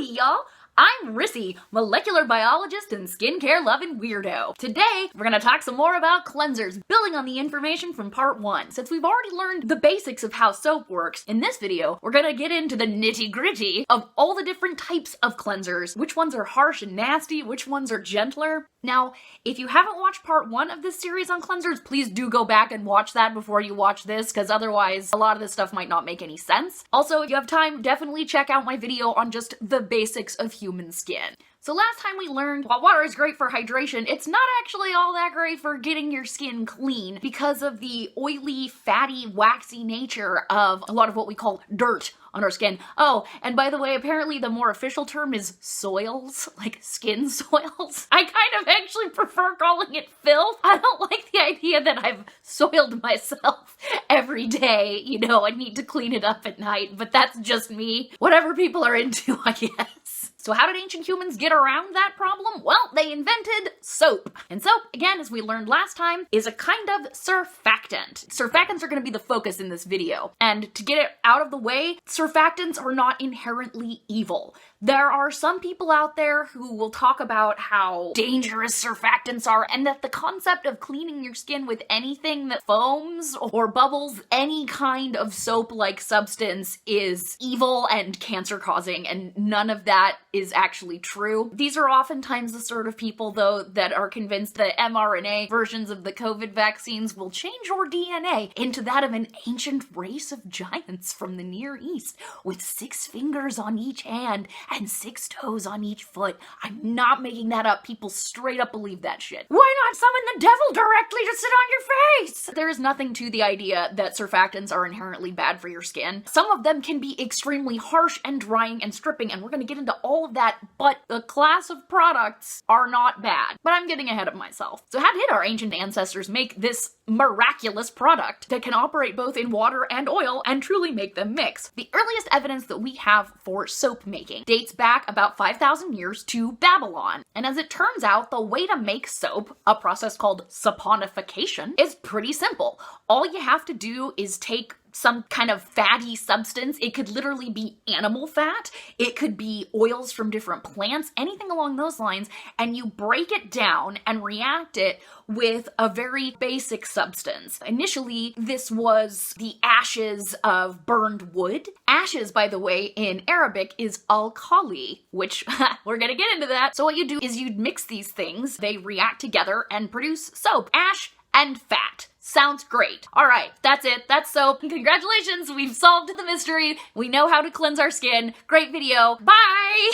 Howdy, y'all! I'm Rissy, molecular biologist and skincare loving weirdo. Today, we're gonna talk some more about cleansers, building on the information from part 1. Since we've already learned the basics of how soap works, in this video, we're gonna get into the nitty-gritty of all the different types of cleansers, which ones are harsh and nasty, which ones are gentler. Now, if you haven't watched part 1 of this series on cleansers, please do go back and watch that before you watch this, because otherwise a lot of this stuff might not make any sense. Also, if you have time, definitely check out my video on just the basics of human skin. So last time we learned, while water is great for hydration, it's not actually all that great for getting your skin clean because of the oily, fatty, waxy nature of a lot of what we call dirt on our skin. Oh, and by the way, apparently the more official term is soils, like skin soils. I kind of actually prefer calling it filth. I don't like the idea that I've soiled myself every day. You know, I need to clean it up at night, but that's just me. Whatever people are into, I guess. So how did ancient humans get around that problem? Well, they invented soap. And soap, again, as we learned last time, is a kind of surfactant. Surfactants are going to be the focus in this video. And to get it out of the way, surfactants are not inherently evil. There are some people out there who will talk about how dangerous surfactants are and that the concept of cleaning your skin with anything that foams or bubbles, any kind of soap-like substance, is evil and cancer-causing, and none of that is actually true. These are oftentimes the sort of people, though, that are convinced that mRNA versions of the COVID vaccines will change your DNA into that of an ancient race of giants from the Near East with 6 fingers on each hand and 6 toes on each foot. I'm not making that up. People straight up believe that shit. Why not summon the devil directly to sit on your face? There is nothing to the idea that surfactants are inherently bad for your skin. Some of them can be extremely harsh and drying and stripping, and we're going to get into all of that, but the class of products are not bad. But I'm getting ahead of myself. So how did our ancient ancestors make this miraculous product that can operate both in water and oil and truly make them mix? The earliest evidence that we have for soap making dates back about 5,000 years to Babylon. And as it turns out, the way to make soap, a process called saponification, is pretty simple. All you have to do is take some kind of fatty substance. It could literally be animal fat. It could be oils from different plants, anything along those lines, and you break it down and react it with a very basic substance. Initially, this was the ashes of burned wood. Ashes, by the way, in Arabic is alkali, which we're gonna get into that. So what you do is you mix these things, they react together and produce soap. Ash and fat. Sounds great. All right, that's it. That's soap. Congratulations, we've solved the mystery. We know how to cleanse our skin. Great video. Bye!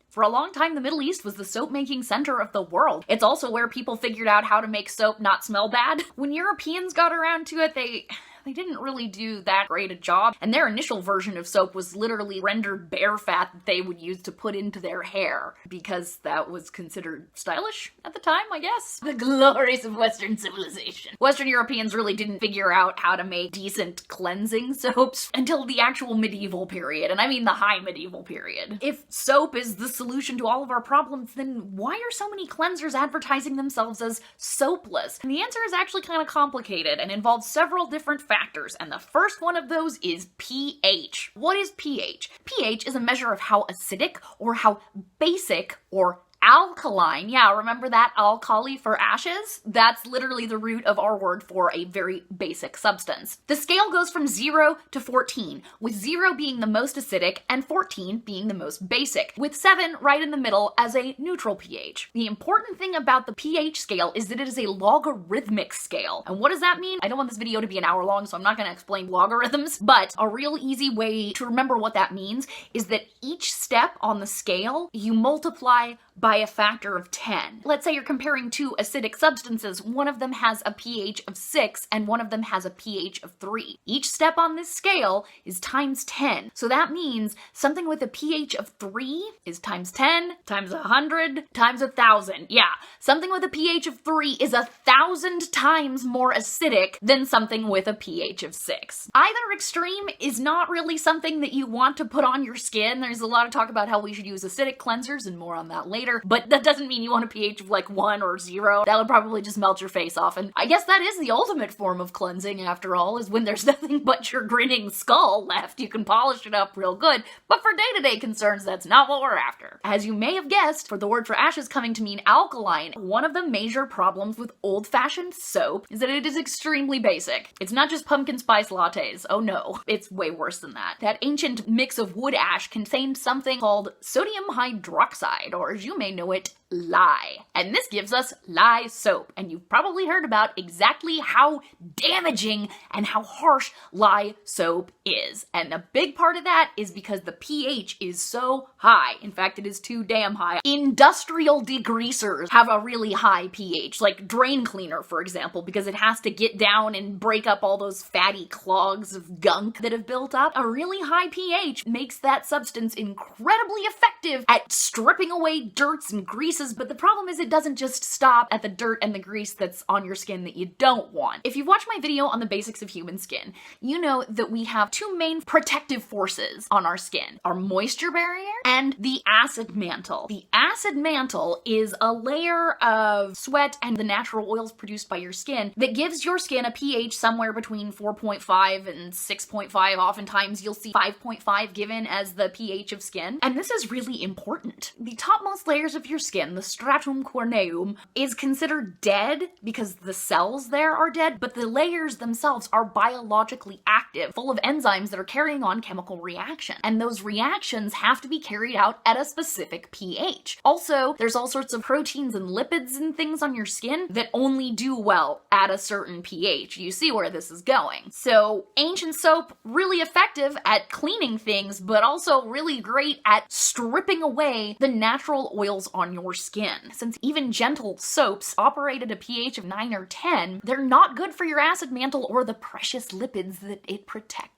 For a long time, the Middle East was the soap-making center of the world. It's also where people figured out how to make soap not smell bad. When Europeans got around to it, they didn't really do that great a job, and their initial version of soap was literally rendered bear fat that they would use to put into their hair, because that was considered stylish at the time, I guess. The glories of Western civilization. Western Europeans really didn't figure out how to make decent cleansing soaps until the actual medieval period, and I mean the high medieval period. If soap is the solution to all of our problems, then why are so many cleansers advertising themselves as soapless? And the answer is actually kind of complicated and involves several different factors, and the first one of those is pH. What is pH? pH is a measure of how acidic or how basic or alkaline, yeah, remember that alkali for ashes? That's literally the root of our word for a very basic substance. The scale goes from 0 to 14, with 0 being the most acidic and 14 being the most basic, with 7 right in the middle as a neutral pH. The important thing about the pH scale is that it is a logarithmic scale. And what does that mean? I don't want this video to be an hour long, so I'm not going to explain logarithms, but a real easy way to remember what that means is that each step on the scale, you multiply by a factor of 10. Let's say you're comparing two acidic substances. One of them has a pH of 6 and one of them has a pH of 3. Each step on this scale is times 10. So that means something with a pH of 3 is times 10, times 100, times 1,000. Yeah, something with a pH of 3 is 1,000 times more acidic than something with a pH of 6. Either extreme is not really something that you want to put on your skin. There's a lot of talk about how we should use acidic cleansers and more on that later. later, but that doesn't mean you want a pH of like 1 or 0. That would probably just melt your face off, and I guess that is the ultimate form of cleansing after all, is when there's nothing but your grinning skull left. You can polish it up real good, but for day-to-day concerns, that's not what we're after. As you may have guessed, for the word for ashes coming to mean alkaline, one of the major problems with old-fashioned soap is that it is extremely basic. It's not just pumpkin spice lattes. Oh no, it's way worse than that. That ancient mix of wood ash contained something called sodium hydroxide, or as you may know it, lye. And this gives us lye soap. And you've probably heard about exactly how damaging and how harsh lye soap is. And a big part of that is because the pH is so high. In fact, it is too damn high. Industrial degreasers have a really high pH, like drain cleaner, for example, because it has to get down and break up all those fatty clogs of gunk that have built up. A really high pH makes that substance incredibly effective at stripping away dirts and greases, but the problem is it doesn't just stop at the dirt and the grease that's on your skin that you don't want. If you've watched my video on the basics of human skin, you know that we have two main protective forces on our skin: our moisture barrier and the acid mantle. The acid mantle is a layer of sweat and the natural oils produced by your skin that gives your skin a pH somewhere between 4.5 and 6.5. Oftentimes you'll see 5.5 given as the pH of skin, and this is really important. The topmost layers of your skin, the stratum corneum, is considered dead because the cells there are dead, but the layers themselves are biologically active, full of enzymes that are carrying on chemical reaction, and those reactions have to be carried out at a specific pH. Also, there's all sorts of proteins and lipids and things on your skin that only do well at a certain pH. You see where this is going. So ancient soap, really effective at cleaning things, but also really great at stripping away the natural oils on your skin. Since even gentle soaps operate at a pH of 9 or 10, they're not good for your acid mantle or the precious lipids that it protects.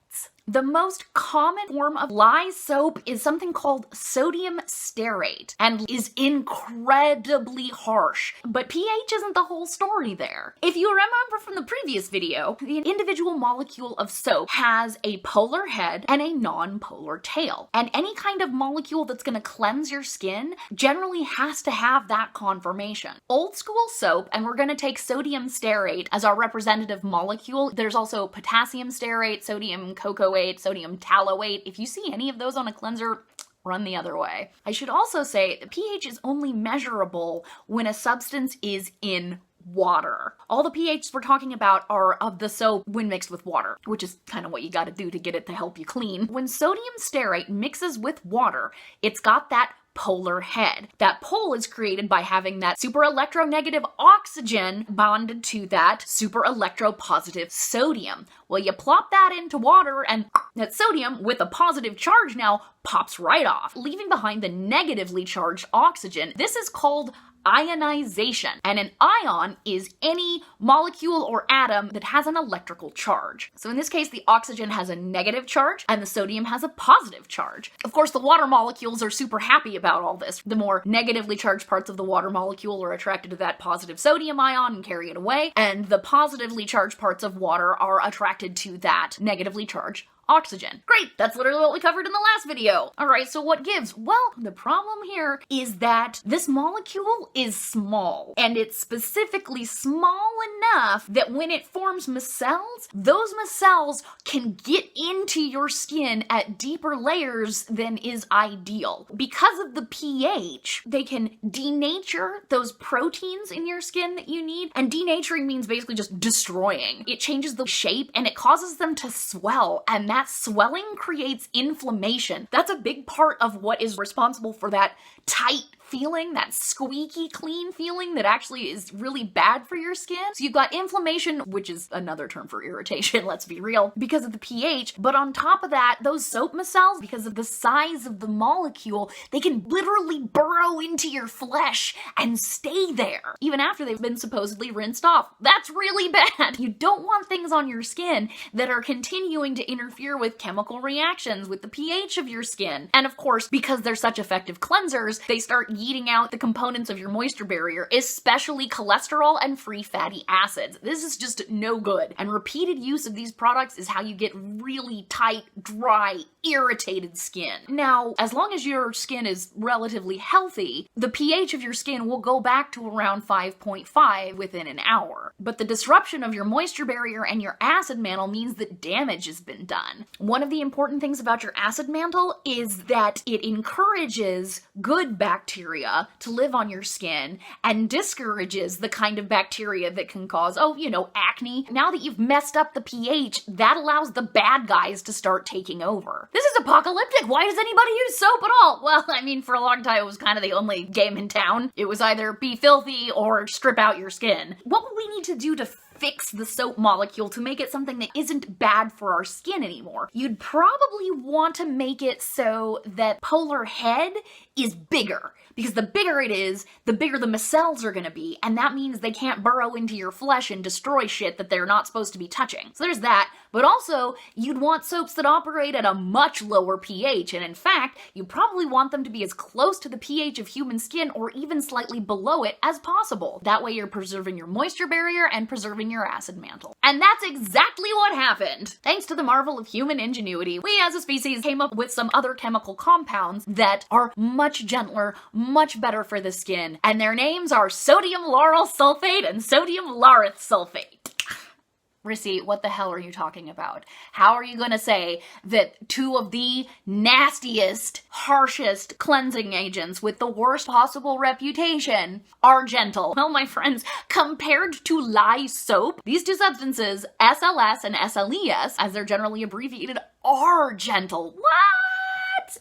The most common form of lye soap is something called sodium stearate and is incredibly harsh, but pH isn't the whole story there. If you remember from the previous video, the individual molecule of soap has a polar head and a non-polar tail, and any kind of molecule that's going to cleanse your skin generally has to have that conformation. Old school soap, and we're going to take sodium stearate as our representative molecule. There's also potassium stearate, sodium cocoate, sodium taloate. If you see any of those on a cleanser, run the other way. I should also say the pH is only measurable when a substance is in water. All the pHs we're talking about are of the soap when mixed with water, which is kind of what you gotta do to get it to help you clean. When sodium stearate mixes with water, it's got that polar head. That pole is created by having that super electronegative oxygen bonded to that super electropositive sodium. Well, you plop that into water and that sodium with a positive charge now pops right off, leaving behind the negatively charged oxygen. This is called ionization, and an ion is any molecule or atom that has an electrical charge. So in this case, the oxygen has a negative charge and the sodium has a positive charge. Of course, the water molecules are super happy about all this. The more negatively charged parts of the water molecule are attracted to that positive sodium ion and carry it away, and the positively charged parts of water are attracted to that negatively charged oxygen. Great, that's literally what we covered in the last video. Alright, so what gives? Well, the problem here is that this molecule is small, and it's specifically small enough that when it forms micelles, those micelles can get into your skin at deeper layers than is ideal. Because of the pH, they can denature those proteins in your skin that you need, and denaturing means basically just destroying. It changes the shape and it causes them to swell, and that swelling creates inflammation. That's a big part of what is responsible for that tight feeling, that squeaky clean feeling that actually is really bad for your skin. So you've got inflammation, which is another term for irritation, let's be real, because of the pH. But on top of that, those soap micelles, because of the size of the molecule, they can literally burrow into your flesh and stay there, even after they've been supposedly rinsed off. That's really bad. You don't want things on your skin that are continuing to interfere with chemical reactions with the pH of your skin. And of course, because they're such effective cleansers, they start eating out the components of your moisture barrier, especially cholesterol and free fatty acids. This is just no good. And repeated use of these products is how you get really tight, dry, irritated skin. Now, as long as your skin is relatively healthy, the pH of your skin will go back to around 5.5 within an hour. But the disruption of your moisture barrier and your acid mantle means that damage has been done. One of the important things about your acid mantle is that it encourages good bacteria to live on your skin and discourages the kind of bacteria that can cause, acne. Now that you've messed up the pH, that allows the bad guys to start taking over. This is apocalyptic. Why does anybody use soap at all? Well, I mean, for a long time, it was kind of the only game in town. It was either be filthy or strip out your skin. What would we need to do to fix the soap molecule to make it something that isn't bad for our skin anymore? You'd probably want to make it so that polar head is bigger, because the bigger it is, the bigger the micelles are gonna be, and that means they can't burrow into your flesh and destroy shit that they're not supposed to be touching. So there's that, but also, you'd want soaps that operate at a much lower pH, and in fact, you probably want them to be as close to the pH of human skin or even slightly below it as possible. That way you're preserving your moisture barrier and preserving your acid mantle. And that's exactly what happened! Thanks to the marvel of human ingenuity, we as a species came up with some other chemical compounds that are much gentler, much better for the skin, and their names are sodium lauryl sulfate and sodium laureth sulfate. Rissy, what the hell are you talking about? How are you gonna say that two of the nastiest, harshest cleansing agents with the worst possible reputation are gentle? Well, my friends, compared to lye soap, these two substances, SLS and SLES, as they're generally abbreviated, are gentle. What?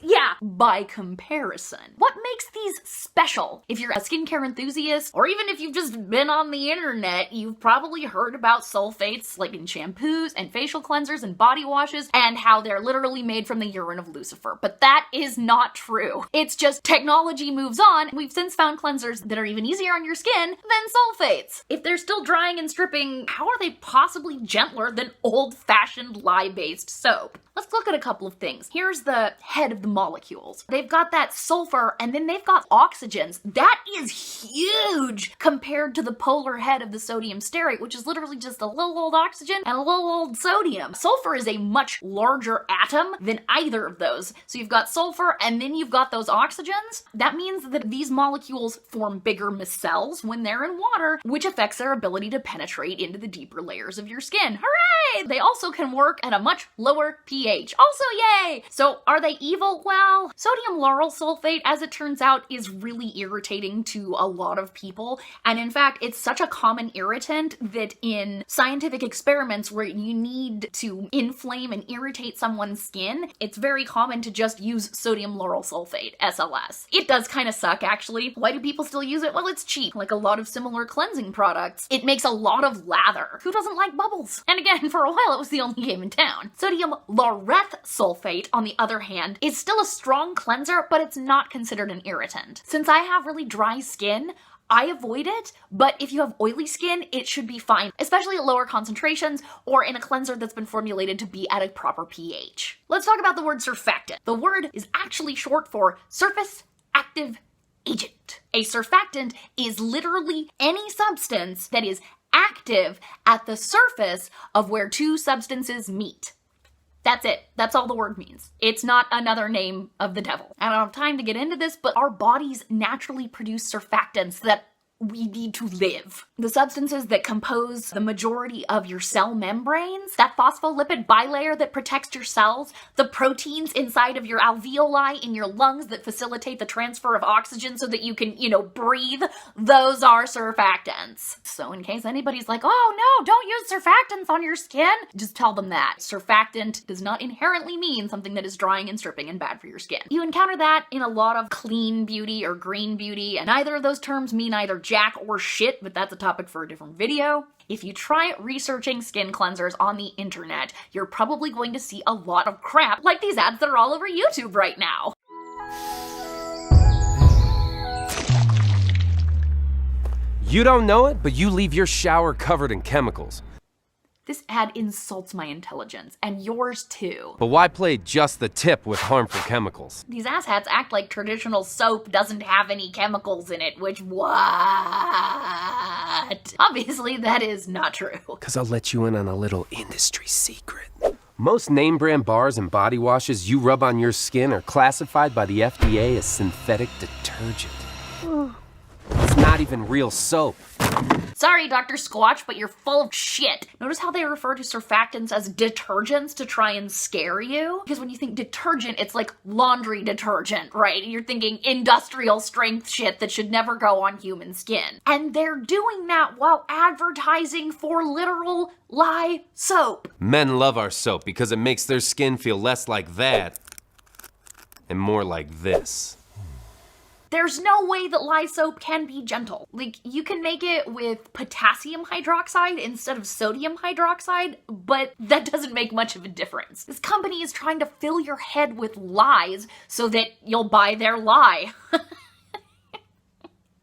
Yeah, by comparison. What makes these special? If you're a skincare enthusiast, or even if you've just been on the internet, you've probably heard about sulfates, like in shampoos and facial cleansers and body washes, and how they're literally made from the urine of Lucifer. But that is not true. It's just technology moves on. We've since found cleansers that are even easier on your skin than sulfates. If they're still drying and stripping, how are they possibly gentler than old-fashioned lye-based soap? Let's look at a couple of things. Here's the head of the molecules. They've got that sulfur, and then they've got oxygens. That is huge compared to the polar head of the sodium stearate, which is literally just a little old oxygen and a little old sodium. Sulfur is a much larger atom than either of those. So you've got sulfur, and then you've got those oxygens. That means that these molecules form bigger micelles when they're in water, which affects their ability to penetrate into the deeper layers of your skin. Hooray! They also can work at a much lower pH. Also, yay! So, are they evil? Well, sodium lauryl sulfate, as it turns out, is really irritating to a lot of people. And in fact, it's such a common irritant that in scientific experiments where you need to inflame and irritate someone's skin, it's very common to just use sodium lauryl sulfate, SLS. It does kind of suck, actually. Why do people still use it? Well, it's cheap. Like a lot of similar cleansing products, it makes a lot of lather. Who doesn't like bubbles? And again, for a while, it was the only game in town. Sodium laureth sulfate, on the other hand, is still a strong cleanser, but it's not considered an irritant. Since I have really dry skin, I avoid it, but if you have oily skin, it should be fine, especially at lower concentrations or in a cleanser that's been formulated to be at a proper pH. Let's talk about the word surfactant. The word is actually short for surface active agent. A surfactant is literally any substance that is active at the surface of where two substances meet. That's it. That's all the word means. It's not another name of the devil. I don't have time to get into this, but our bodies naturally produce surfactants that we need to live. The substances that compose the majority of your cell membranes, that phospholipid bilayer that protects your cells, the proteins inside of your alveoli in your lungs that facilitate the transfer of oxygen so that you can, breathe, those are surfactants. So in case anybody's like, oh no, don't use surfactants on your skin, just tell them that. Surfactant does not inherently mean something that is drying and stripping and bad for your skin. You encounter that in a lot of clean beauty or green beauty, and neither of those terms mean either jack or shit, but that's a topic for a different video. If you try researching skin cleansers on the internet, you're probably going to see a lot of crap like these ads that are all over YouTube right now. You don't know it, but you leave your shower covered in chemicals. This ad insults my intelligence, and yours too. But why play just the tip with harmful chemicals? These asshats act like traditional soap doesn't have any chemicals in it, which what? Obviously, that is not true. 'Cause I'll let you in on a little industry secret. Most name brand bars and body washes you rub on your skin are classified by the FDA as synthetic detergent. It's not even real soap. Sorry, Dr. Squatch, but you're full of shit. Notice how they refer to surfactants as detergents to try and scare you? Because when you think detergent, it's like laundry detergent, right? You're thinking industrial strength shit that should never go on human skin. And they're doing that while advertising for literal lye soap. Men love our soap because it makes their skin feel less like that and more like this. There's no way that lye soap can be gentle. Like, you can make it with potassium hydroxide instead of sodium hydroxide, but that doesn't make much of a difference. This company is trying to fill your head with lies so that you'll buy their lye.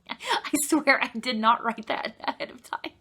I swear I did not write that ahead of time.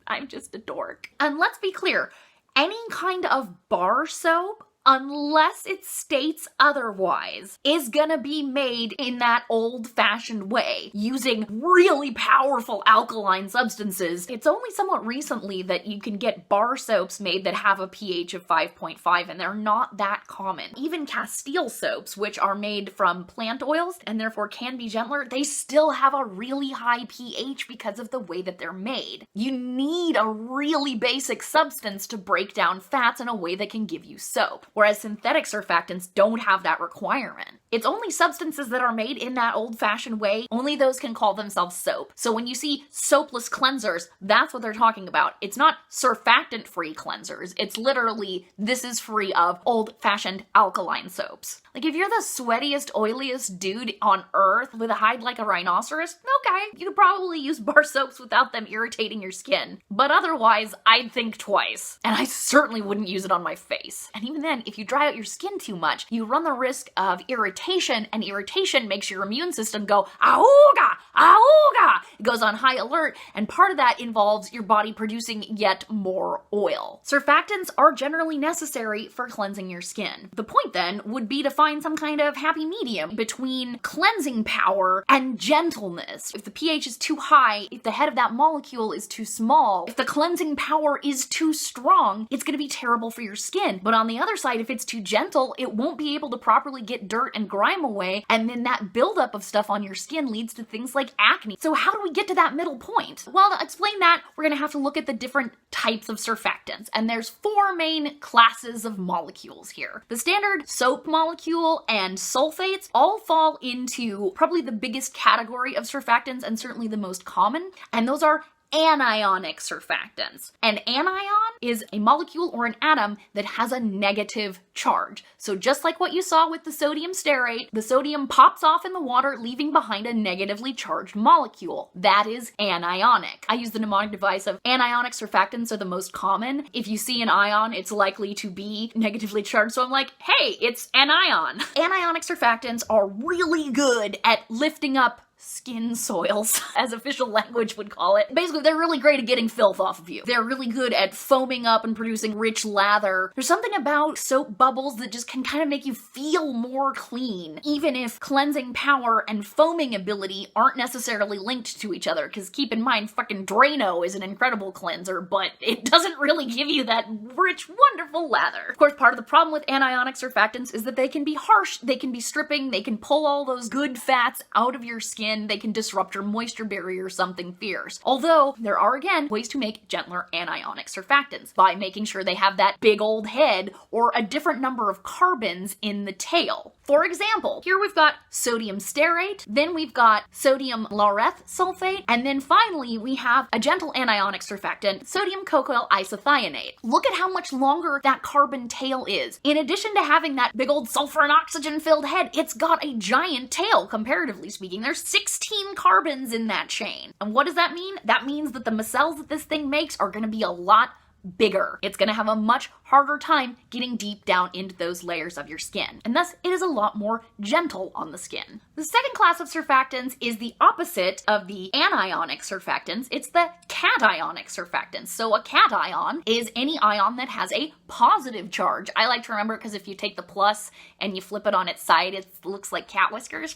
I'm just a dork. And let's be clear, any kind of bar soap, unless it states otherwise, is gonna be made in that old-fashioned way, using really powerful alkaline substances. It's only somewhat recently that you can get bar soaps made that have a pH of 5.5, and they're not that common. Even Castile soaps, which are made from plant oils and therefore can be gentler, they still have a really high pH because of the way that they're made. You need a really basic substance to break down fats in a way that can give you soap. Whereas synthetic surfactants don't have that requirement. It's only substances that are made in that old-fashioned way, only those can call themselves soap. So when you see soapless cleansers, that's what they're talking about. It's not surfactant-free cleansers. It's literally, this is free of old-fashioned alkaline soaps. Like, if you're the sweatiest, oiliest dude on earth with a hide like a rhinoceros, okay, you could probably use bar soaps without them irritating your skin. But otherwise, I'd think twice. And I certainly wouldn't use it on my face. And even then, if you dry out your skin too much, you run the risk of irritation, and irritation makes your immune system go, auga, auga! It goes on high alert, and part of that involves your body producing yet more oil. Surfactants are generally necessary for cleansing your skin. The point then would be to find some kind of happy medium between cleansing power and gentleness. If the pH is too high, if the head of that molecule is too small, if the cleansing power is too strong, it's going to be terrible for your skin. But on the other side, if it's too gentle, it won't be able to properly get dirt and grime away, and then that buildup of stuff on your skin leads to things like acne. So how do we get to that middle point? Well, to explain that, we're going to have to look at the different types of surfactants, and there's 4 main classes of molecules here. The standard soap molecule and sulfates all fall into probably the biggest category of surfactants and certainly the most common, and those are anionic surfactants. An anion is a molecule or an atom that has a negative charge. So just like what you saw with the sodium stearate, the sodium pops off in the water, leaving behind a negatively charged molecule. That is anionic. I use the mnemonic device of anionic surfactants are the most common. If you see an ion, it's likely to be negatively charged. So I'm like, hey, it's an ion. Anionic surfactants are really good at lifting up skin soils, as official language would call it. Basically, they're really great at getting filth off of you. They're really good at foaming up and producing rich lather. There's something about soap bubbles that just can kind of make you feel more clean, even if cleansing power and foaming ability aren't necessarily linked to each other, because keep in mind, fucking Drano is an incredible cleanser, but it doesn't really give you that rich, wonderful lather. Of course, part of the problem with anionic surfactants is that they can be harsh, they can be stripping, they can pull all those good fats out of your skin, they can disrupt your moisture barrier, something fierce. Although, there are again ways to make gentler anionic surfactants by making sure they have that big old head or a different number of carbons in the tail. For example, here we've got sodium stearate, then we've got sodium laureth sulfate, and then finally we have a gentle anionic surfactant, sodium cocoyl isothianate. Look at how much longer that carbon tail is. In addition to having that big old sulfur and oxygen filled head, it's got a giant tail, comparatively speaking. There's 16 carbons in that chain. And what does that mean? That means that the micelles that this thing makes are going to be a lot bigger. It's going to have a much harder time getting deep down into those layers of your skin, and thus it is a lot more gentle on the skin. The second class of surfactants is the opposite of the anionic surfactants. It's the cationic surfactants. So a cation is any ion that has a positive charge. I like to remember because if you take the plus and you flip it on its side, it looks like cat whiskers.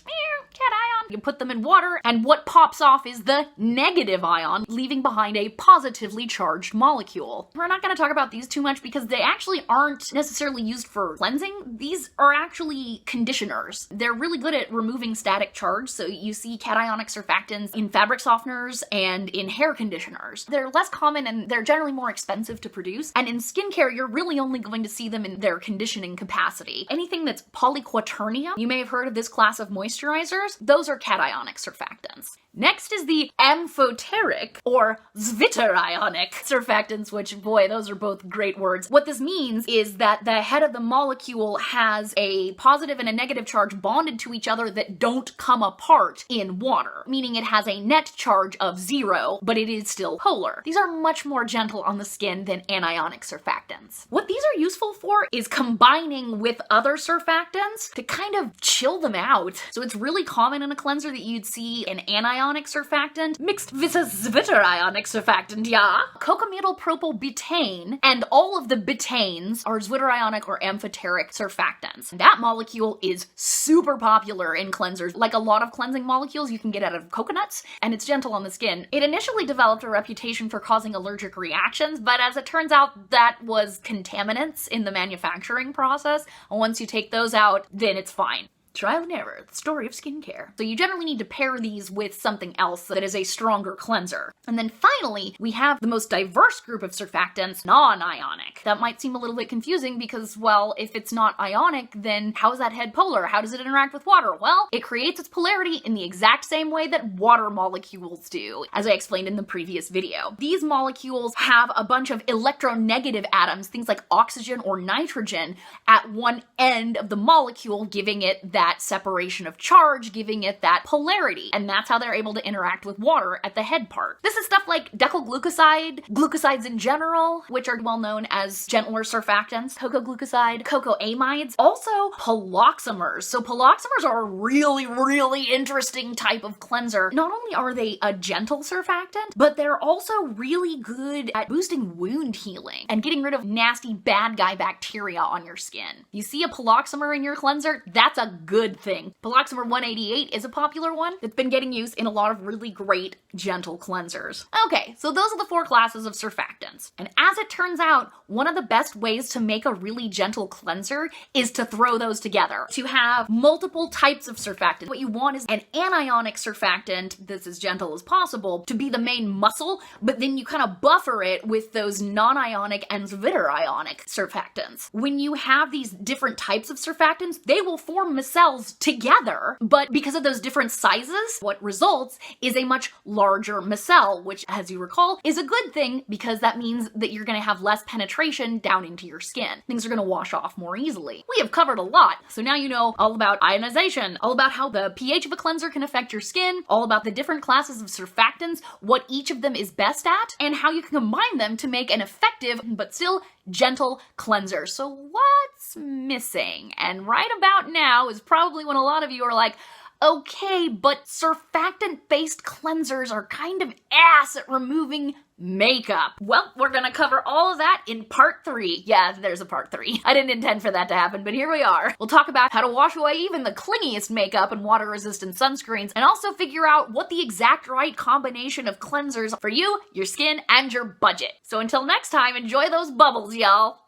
Cation. You put them in water, and what pops off is the negative ion, leaving behind a positively charged molecule. We're not going to talk about these too much because they actually aren't necessarily used for cleansing. These are actually conditioners. They're really good at removing static charge, so you see cationic surfactants in fabric softeners and in hair conditioners. They're less common and they're generally more expensive to produce, and in skincare you're really only going to see them in their conditioning capacity. Anything that's polyquaternium, you may have heard of this class of moisturizers, those are cationic surfactants. Next is the amphoteric or zwitterionic surfactants, which, boy, those are both great words. What this means is that the head of the molecule has a positive and a negative charge bonded to each other that don't come apart in water, meaning it has a net charge of 0, but it is still polar. These are much more gentle on the skin than anionic surfactants. What these are useful for is combining with other surfactants to kind of chill them out. So it's really common in a cleanser that you'd see an anionic surfactant mixed with a zwitterionic surfactant, yeah? Cocamidopropylbutane and all of the butanes are zwitterionic or amphoteric surfactants. That molecule is super popular in cleansers. Like a lot of cleansing molecules you can get out of coconuts, and it's gentle on the skin. It initially developed a reputation for causing allergic reactions, but as it turns out, that was contaminants in the manufacturing process. And once you take those out, then it's fine. Trial and error, the story of skincare. So you generally need to pair these with something else that is a stronger cleanser. And then finally, we have the most diverse group of surfactants, non-ionic. That might seem a little bit confusing because, well, if it's not ionic, then how is that head polar? How does it interact with water? Well, it creates its polarity in the exact same way that water molecules do, as I explained in the previous video. These molecules have a bunch of electronegative atoms, things like oxygen or nitrogen, at one end of the molecule, giving it that separation of charge, giving it that polarity. And that's how they're able to interact with water at the head part. This is stuff like decylglucoside, glucosides in general, which are well known as gentler surfactants, cocoa glucoside, cocoa amides, also poloxamers. So poloxamers are a really, really interesting type of cleanser. Not only are they a gentle surfactant, but they're also really good at boosting wound healing and getting rid of nasty bad guy bacteria on your skin. You see a poloxamer in your cleanser, that's a good thing. Poloxamer 188 is a popular one that's been getting used in a lot of really great gentle cleansers. Okay, so those are the 4 classes of surfactants. And as it turns out, one of the best ways to make a really gentle cleanser is to throw those together, to have multiple types of surfactant. What you want is an anionic surfactant that's as gentle as possible to be the main muscle, but then you kind of buffer it with those non-ionic and zwitterionic surfactants. When you have these different types of surfactants, they will form micelles together, but because of those different sizes, what results is a much larger micelle, which, as you recall, is a good thing because that means that you're going to have less penetration down into your skin. Things are going to wash off more easily. We have covered a lot, so now you know all about ionization, all about how the pH of a cleanser can affect your skin, all about the different classes of surfactants, what each of them is best at, and how you can combine them to make an effective but still gentle cleanser. So what's missing? And right about now is probably when a lot of you are like, okay, but surfactant-based cleansers are kind of ass at removing makeup. Well, we're gonna cover all of that in part 3. Yeah, there's a part 3. I didn't intend for that to happen, but here we are. We'll talk about how to wash away even the clingiest makeup and water-resistant sunscreens, and also figure out what the exact right combination of cleansers for you, your skin, and your budget. So until next time, enjoy those bubbles, y'all.